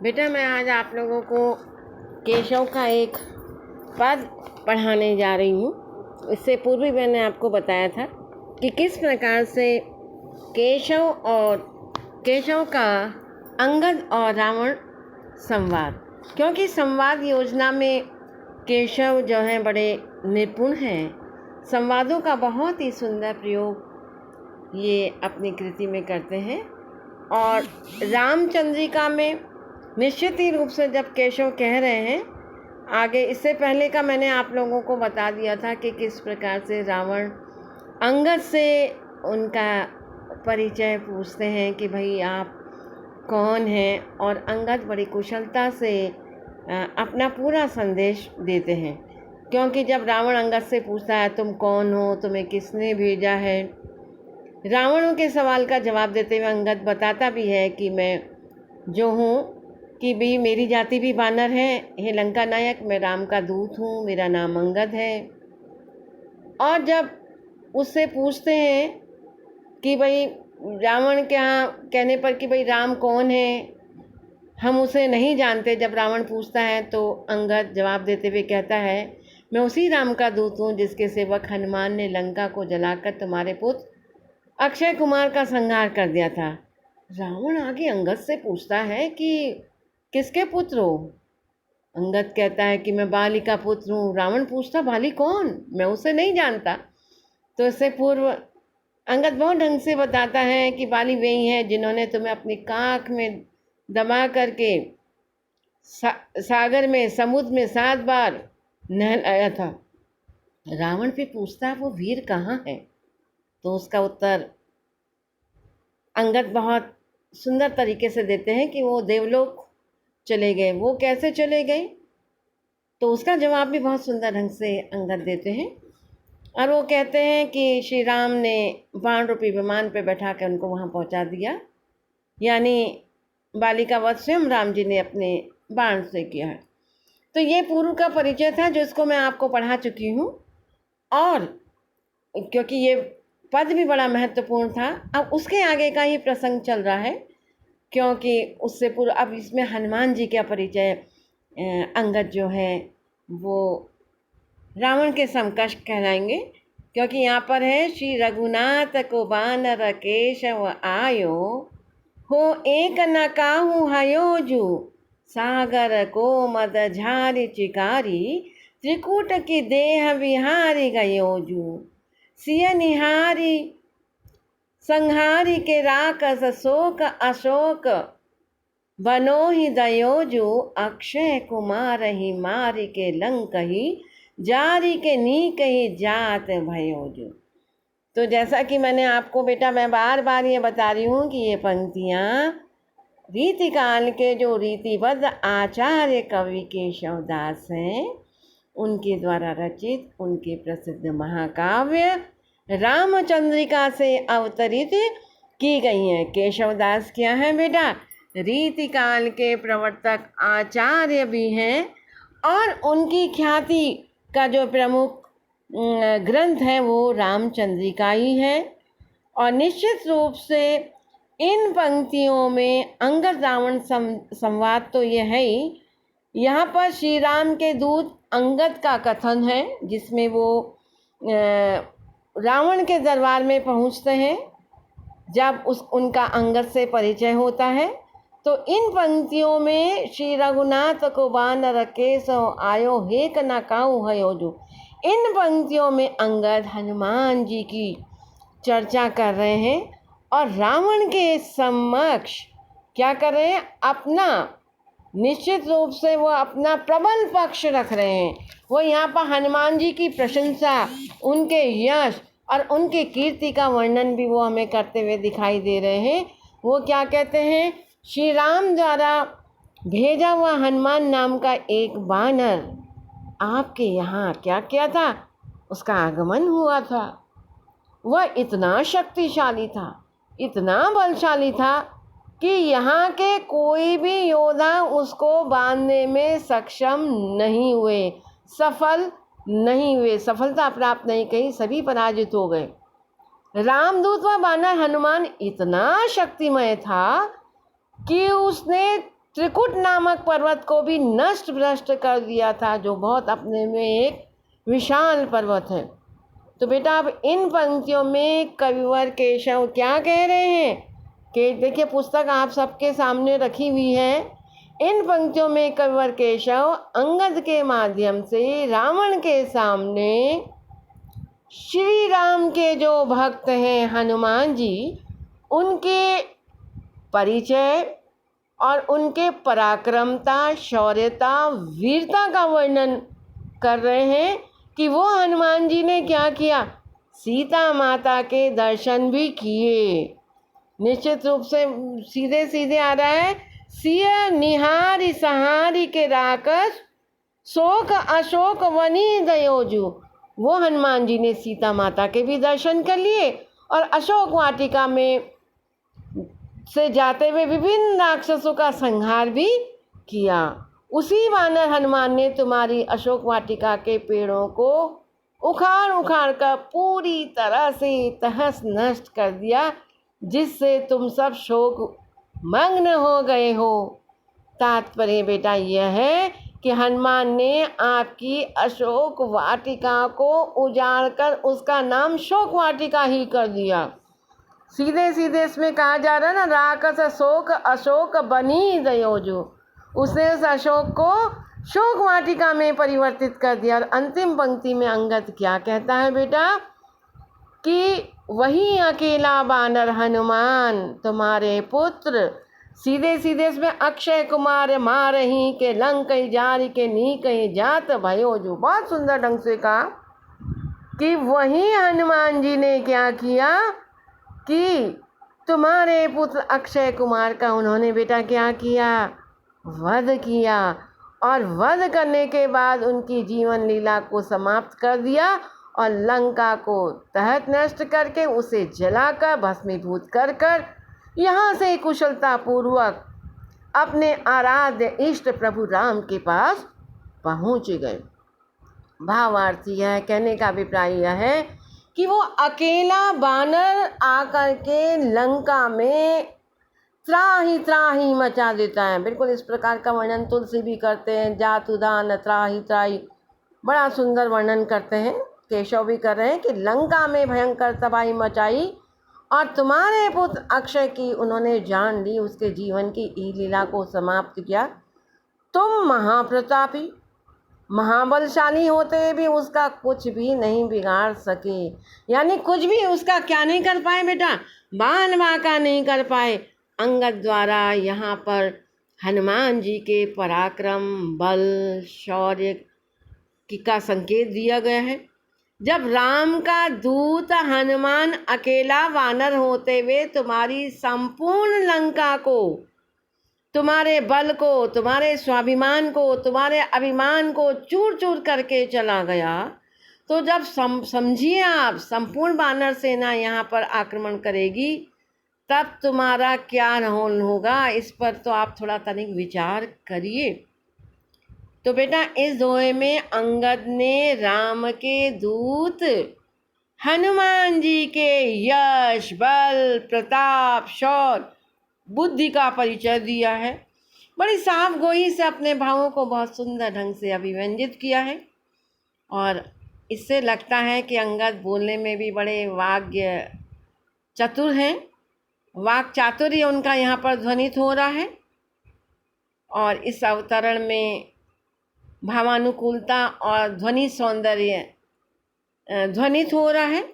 बेटा मैं आज आप लोगों को केशव का एक पद पढ़ाने जा रही हूँ। इससे पूर्व भी मैंने आपको बताया था कि किस प्रकार से केशव का अंगद और रावण संवाद, क्योंकि संवाद योजना में केशव जो हैं बड़े निपुण हैं। संवादों का बहुत ही सुंदर प्रयोग ये अपनी कृति में करते हैं। और रामचंद्रिका में निश्चित ही रूप से जब केशव कह रहे हैं आगे, इससे पहले का मैंने आप लोगों को बता दिया था कि किस प्रकार से रावण अंगद से उनका परिचय पूछते हैं कि भाई आप कौन हैं, और अंगद बड़ी कुशलता से अपना पूरा संदेश देते हैं। क्योंकि जब रावण अंगद से पूछता है तुम कौन हो, तुम्हें किसने भेजा है, रावणों के सवाल का जवाब देते हुए अंगद बताता भी है कि मैं जो हूँ कि भी मेरी जाति भी वानर है, हे लंका नायक, मैं राम का दूत हूँ, मेरा नाम अंगद है। और जब उससे पूछते हैं कि भाई रावण के यहाँ कहने पर कि भाई राम कौन है, हम उसे नहीं जानते, जब रावण पूछता है तो अंगद जवाब देते हुए कहता है मैं उसी राम का दूत हूँ जिसके सेवक हनुमान ने लंका को जलाकर तुम्हारे पुत्र अक्षय कुमार का संहार कर दिया था। रावण आगे अंगद से पूछता है कि किसके पुत्र हो? अंगद कहता है कि मैं बाली का पुत्र हूँ। रावण पूछता बाली कौन, मैं उसे नहीं जानता। तो इससे पूर्व अंगद बहुत ढंग से बताता है कि बाली वही है जिन्होंने तुम्हें अपनी काख में दबा करके सागर में, समुद्र में 7 बार नहलाया था। रावण फिर पूछता है वो वीर कहाँ है? तो उसका उत्तर अंगद बहुत सुंदर तरीके से देते हैं कि वो देवलोक चले गए। वो कैसे चले गए? तो उसका जवाब भी बहुत सुंदर ढंग से अंगद देते हैं। और वो कहते हैं कि श्री राम ने बाण रूपी विमान पर बैठा कर उनको वहाँ पहुँचा दिया, यानी बाली का वध स्वयं राम जी ने अपने बाण से किया है। तो ये पूर्व का परिचय था जो इसको मैं आपको पढ़ा चुकी हूँ। और क्योंकि ये पद भी बड़ा महत्वपूर्ण था, अब उसके आगे का ही प्रसंग चल रहा है, क्योंकि उससे पूर्व अब इसमें हनुमान जी का परिचय अंगद जो है वो रावण के समकक्ष कहलाएंगे। क्योंकि यहाँ पर है श्री रघुनाथ को बानर केशव आयो, हो एक न काहू हयोजु, सागर को मद झारी चिकारी, त्रिकूट की देह विहारी गयोजु, सिय निहारी संहारी के राकस शोक अशोक, बनो ही दयोजु, अक्षय कुमार ही मारी के लंक ही, जारी के नीक ही जात भयोजु। तो जैसा कि मैंने आपको बेटा मैं बार बार ये बता रही हूँ कि ये पंक्तियाँ रीतिकाल के जो रीतिबद्ध आचार्य कवि केशवदास हैं उनके द्वारा रचित उनके प्रसिद्ध महाकाव्य रामचंद्रिका से अवतरित की गई हैं। केशवदास क्या है बेटा? रीतिकाल के प्रवर्तक आचार्य भी हैं, और उनकी ख्याति का जो प्रमुख ग्रंथ है वो रामचंद्रिका ही है। और निश्चित रूप से इन पंक्तियों में अंगद रावण संवाद तो ये है ही। यहाँ पर श्री राम के दूत अंगद का कथन है जिसमें वो रावण के दरबार में पहुँचते हैं जब उनका अंगद से परिचय होता है। तो इन पंक्तियों में श्री रघुनाथ को बानर केशव आयो, हेक न काहू हयोजु, इन पंक्तियों में अंगद हनुमान जी की चर्चा कर रहे हैं और रावण के समक्ष क्या कर रहे हैं? अपना निश्चित रूप से वो अपना प्रबल पक्ष रख रहे हैं। वो यहाँ पर हनुमान जी की प्रशंसा, उनके यश और उनके कीर्ति का वर्णन भी वो हमें करते हुए दिखाई दे रहे हैं। वो क्या कहते हैं? श्री राम द्वारा भेजा हुआ हनुमान नाम का एक वानर आपके यहाँ क्या किया था? उसका आगमन हुआ था। वह इतना शक्तिशाली था, इतना बलशाली था कि यहाँ के कोई भी योद्धा उसको बांधने में सक्षम नहीं हुए, सफल नहीं हुए, सफलता प्राप्त नहीं कही, सभी पराजित हो गए। रामदूत व बानर हनुमान इतना शक्तिमय था कि उसने त्रिकुट नामक पर्वत को भी नष्ट भ्रष्ट कर दिया था, जो बहुत अपने में एक विशाल पर्वत है। तो बेटा अब इन पंक्तियों में कविवर केशव क्या कह रहे हैं कि देखिए, पुस्तक आप सबके सामने रखी हुई है। इन पंक्तियों में कविवर केशव अंगद के माध्यम से रावण के सामने श्री राम के जो भक्त हैं हनुमान जी, उनके परिचय और उनके पराक्रमता, शौर्यता, वीरता का वर्णन कर रहे हैं कि वो हनुमान जी ने क्या किया, सीता माता के दर्शन भी किए। निश्चित रूप से सीधे सीधे आ रहा है, सिय निहारी सहारी के राकस शोक अशोक वनी दयोजु। वो हनुमान जी ने सीता माता के भी दर्शन कर लिए और अशोक वाटिका में से जाते हुए विभिन्न राक्षसों का संहार भी किया। उसी वानर हनुमान ने तुम्हारी अशोक वाटिका के पेड़ों को उखाड़ उखाड़ कर पूरी तरह से तहस नष्ट कर दिया, जिससे तुम सब शोक मग्न हो गए हो। तात्पर्य बेटा यह है कि हनुमान ने आपकी अशोक वाटिका को उजाड़ कर उसका नाम शोक वाटिका ही कर दिया। सीधे सीधे इसमें कहा जा रहा है ना, राकस शोक अशोक बनी दयोजु। उसने उस अशोक को शोक वाटिका में परिवर्तित कर दिया। और अंतिम पंक्ति में अंगद क्या कहता है बेटा कि वही अकेला बानर हनुमान तुम्हारे पुत्र, सीधे सीधे इसमें अक्षय कुमार मारही के लंक जारी के नी कहीं जात भयोजु। बहुत सुंदर ढंग से कहा कि वही हनुमान जी ने क्या किया कि तुम्हारे पुत्र अक्षय कुमार का उन्होंने बेटा क्या किया, वध किया। और वध करने के बाद उनकी जीवन लीला को समाप्त कर दिया और लंका को तहत नष्ट करके उसे जलाकर भस्मीभूत कर कर यहाँ से कुशलतापूर्वक अपने आराध्य इष्ट प्रभु राम के पास पहुँच गए। भावार्थ यह कहने का अभिप्राय यह है कि वो अकेला बानर आकर के लंका में त्राही त्राही मचा देता है। बिल्कुल इस प्रकार का वर्णन तुलसी भी करते हैं, जातुदान त्राही त्राही, बड़ा सुंदर वर्णन करते हैं। केशव भी कर रहे हैं कि लंका में भयंकर तबाही मचाई और तुम्हारे पुत्र अक्षय की उन्होंने जान ली, उसके जीवन की ई लीला को समाप्त किया। तुम महाप्रतापी महाबलशाली होते हुए भी उसका कुछ भी नहीं बिगाड़ सके। यानी कुछ भी उसका क्या नहीं कर पाए बेटा, बान बांका नहीं कर पाए। अंगद द्वारा यहाँ पर हनुमान जी के पराक्रम, बल, शौर्य का संकेत दिया गया है। जब राम का दूत हनुमान अकेला वानर होते हुए तुम्हारी संपूर्ण लंका को, तुम्हारे बल को, तुम्हारे स्वाभिमान को, तुम्हारे अभिमान को चूर चूर करके चला गया, तो जब समझिए आप संपूर्ण वानर सेना यहाँ पर आक्रमण करेगी, तब तुम्हारा क्या रोल होगा, इस पर तो आप थोड़ा तनिक विचार करिए। तो बेटा इस दोहे में अंगद ने राम के दूत हनुमान जी के यश, बल, प्रताप, शौर्य, बुद्धि का परिचय दिया है। बड़ी साफ गोई से अपने भावों को बहुत सुंदर ढंग से अभिव्यंजित किया है और इससे लगता है कि अंगद बोलने में भी बड़े वाग्य चतुर हैं। वाक चातुर्य उनका यहाँ पर ध्वनित हो रहा है और इस अवतरण में भावानुकूलता और ध्वनि सौंदर्य ध्वनित हो रहा है।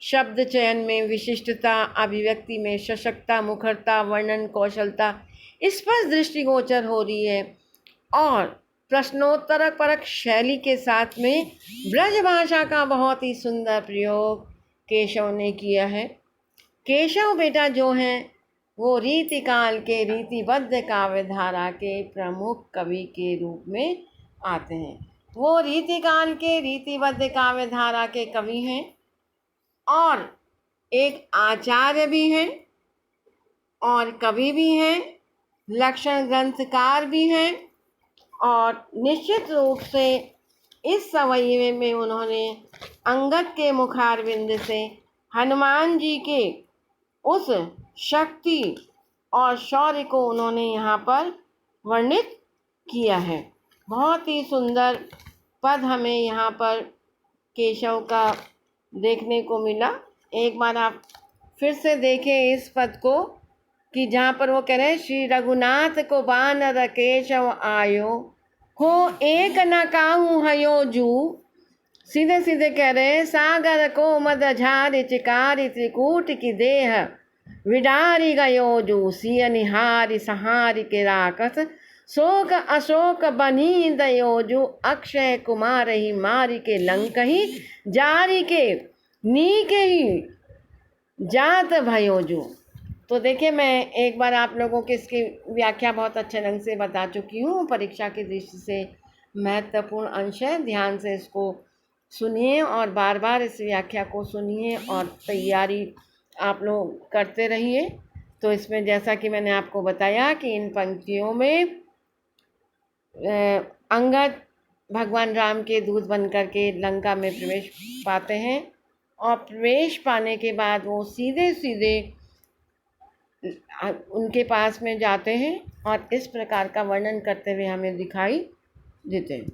शब्द चयन में विशिष्टता, अभिव्यक्ति में सशक्ता, मुखरता, वर्णन कौशलता स्पष्ट दृष्टिगोचर हो रही है और प्रश्नोत्तर परक शैली के साथ में ब्रज भाषा का बहुत ही सुंदर प्रयोग केशव ने किया है। केशव बेटा जो हैं वो रीतिकाल के रीतिबद्ध काव्य धारा के प्रमुख कवि के रूप में आते हैं। वो रीतिकाल के रीतिबद्ध काव्य धारा के कवि हैं और एक आचार्य भी हैं और कवि भी हैं, लक्षण ग्रंथकार भी हैं और निश्चित रूप से इस सवैये में उन्होंने अंगद के मुखारविंद से हनुमान जी के उस शक्ति और शौर्य को उन्होंने यहाँ पर वर्णित किया है। बहुत ही सुंदर पद हमें यहाँ पर केशव का देखने को मिला। एक बार आप फिर से देखें इस पद को कि जहाँ पर वो कह रहे हैं, श्री रघुनाथ को बानर केशव आयो, हो एक न काहू हयो जू। सीधे सीधे कह रहे हैं, सागर को मद झारि चिकारी त्रिकूट की देह, विडारी गयो जू सिय निहारी सहारी के राकस, शोक अशोक बनी दयो जू अक्षय कुमार ही मारी के लंक ही, जारी के नीके ही जात भयो जू। तो देखिए, मैं एक बार आप लोगों को इसकी व्याख्या बहुत अच्छे ढंग से बता चुकी हूँ। परीक्षा की दृष्टि से महत्वपूर्ण अंश है, ध्यान से इसको सुनिए और बार बार इस व्याख्या को सुनिए और तैयारी आप लोग करते रहिए। तो इसमें जैसा कि मैंने आपको बताया कि इन पंक्तियों में अंगद भगवान राम के दूत बन कर के लंका में प्रवेश पाते हैं और प्रवेश पाने के बाद वो सीधे सीधे उनके पास में जाते हैं और इस प्रकार का वर्णन करते हुए हमें दिखाई देते हैं।